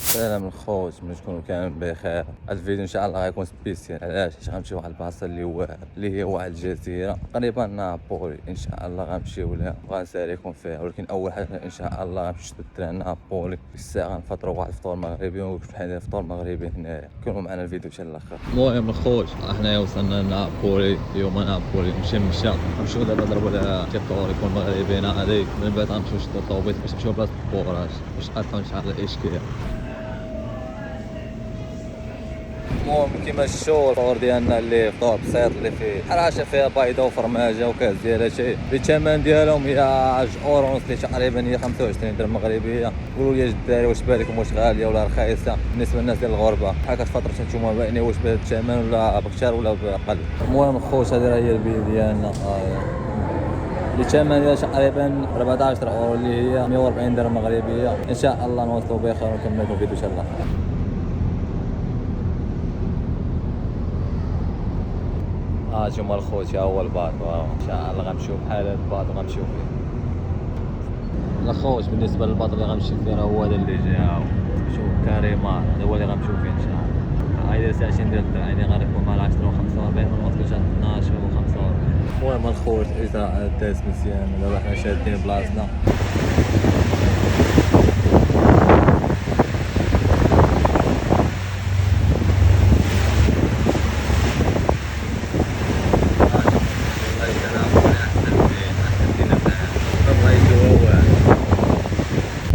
سلام الخوت، من تكونوا كامل بخير. هذا الفيديو ان شاء الله غيكون سبيسيال. علاش؟ حيت غنمشيو واحد البلاصه اللي هي واحد الجزيره قريبه نابولي. ان شاء الله غنمشيو لها وغنساليكم فيها، ولكن اول حاجه ان شاء الله غنمشيو الدراري نابولي الساعه غنفطروا واحد الفطور مغربي وكيف بحال الفطور مغربي هنايا. كونوا معنا الفيديو حتى الاخر. المهم الخوت، حنايا وصلنا لنابولي. اليوم نابولي مشى غنمشيو دابا نضربوا لها فطور يكون مغربي هذيك، من بعد غنمشيو نشدو الطوبيس باش نمشيو لبلاصه الكوراج باش نقطعوا ان شاء الله الاشكال. المهم كيما شفتوا الفطور ديالنا اللي فطور بسيط اللي فيه حراشة فيها بيضة وفرماجة وكاس ديال شي. الثمن ديالهم هي 10 اورونس اللي تقريبا هي 25 درهم مغربية. قولوا لي الدراري واش بالكم، واش غالية ولا رخيصة بالنسبة للناس ديال الغربة؟ بحال كتفطروا نتوما باينين واش بهذا الثمن ولا بكثر ولا بقل. المهم خوت، هذه هي الفيديو ديالنا. الثمن ديالها تقريبا 14 اورو اللي هي 140 درهم مغربية. ان شاء الله نوصلوا بخير ونكملوا الفيديو ان شاء الله. هانتوما الخوت، ها هو الباط ان شاء الله غنمشيو بحال هاد الباط وغنمشيو فيه. الخوت بالنسبه للباط اللي غنمشي فيه راه هو هذا اللي جا، ها هو شوف كاريمار، هذا هو اللي غنمشيو فيه ان شاء الله. هايدير ساعتين ديال الدراري غنركبوا مع 10 و 45 ونوصلوا حتى 12 و 45. المهم الخوت، اجراء الداس مزيان. دابا حنا شادين بلاصتنا.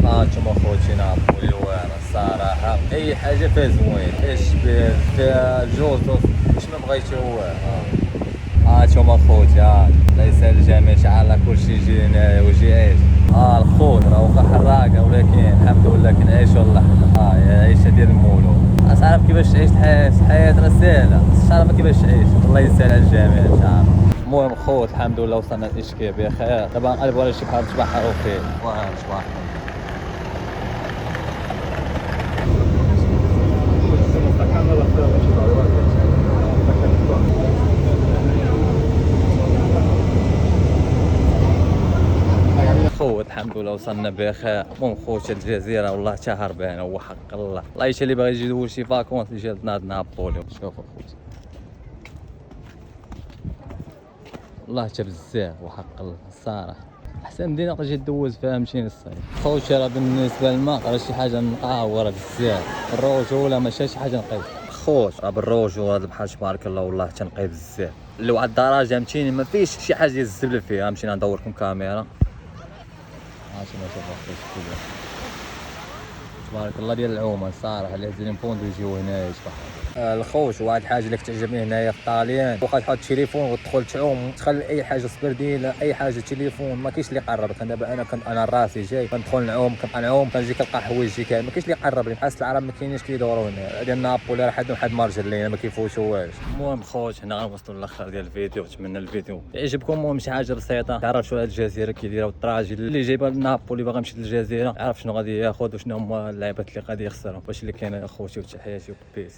هانتوما خوتي نابولي واعره الصراحه، اي حاجه فيها زوين، فيها الشباب، فيها الجوزوس، واش ما بغيتي هو. هانتوما خوتي، الله يسهل الجميع ان شاء الله كلشي يجي هنايا ويجي عيش. الخوت راه واخا حراقه ولكن الحمد لله كنعيشوا اللحظه. يا عيشه ديال المولود. تعرف كيفاش تعيش الحياه راه ساهله، بس تعرف كيفاش تعيش. الله يسهل على الجميع ان شاء الله. المهم خوت، الحمد لله وصلنا للاشكال بخير. دابا نقلبوا على شي بحر نتبحروا فيه. صباح خوت، الحمد لله وصلنا بخير. المهم خوت، الجزيره والله حتى هربانه، هو حق الله. الله يشي اللي باغي يجي يدوز شي فاكونس يجي لناد نابولي. شوفوا خوت، والله حتى بزاف وحق الله الصراحه. احسن مدينه تجي تدوز فيها مشينا الصيف. خوتي راه بالنسبه للماء راه شي حاجه مقاوره بزاف. الرجوله ماشي شي حاجه نقيه. خوت راه بالرجوله هذا البحر تبارك الله والله حتى نقي بزاف. لواحد الدرجه مشينا ما فيش شي حاجه ديال الزبل فيها. مشينا ندور لكم كاميرا. هانتوما شوفوا خوتي تبارك الله ديال العومه الصراحه اللي هازين بوندو يجيو هنايا يتبحروا. الخوت، واحد الحاجه اللي كتعجبني هنايا في طاليان، واخا تحط التليفون وتدخل تعوم تخلي اي حاجه سبرديله اي حاجه تليفون ما كاينش اللي يقربك. دابا انا راسي جاي كندخل نعوم كنبقى نعوم كنجي كنلقى حوايجي كامل ما كاينش اللي يقرب لي. بحال العرب ما كاينينش كيدوروا هنا ديال نابولي، راه حد مارجل لينا ما كيفوتوهاش. المهم خوت، هنا غنوصلوا للاخر ديال الفيديو. نتمنى الفيديو يعجبكم. المهم شي حاجه بسيطه تعرفوا على الجزيره كي دايره والطراجي اللي جايبه لنابولي باغي يمشي للجزيره، عرف شنو غادي ياخذ وشنو هما اللعيبات اللي غادي يخسرهم. واش اللي كاين اخوتي، وتحياتي وبيس.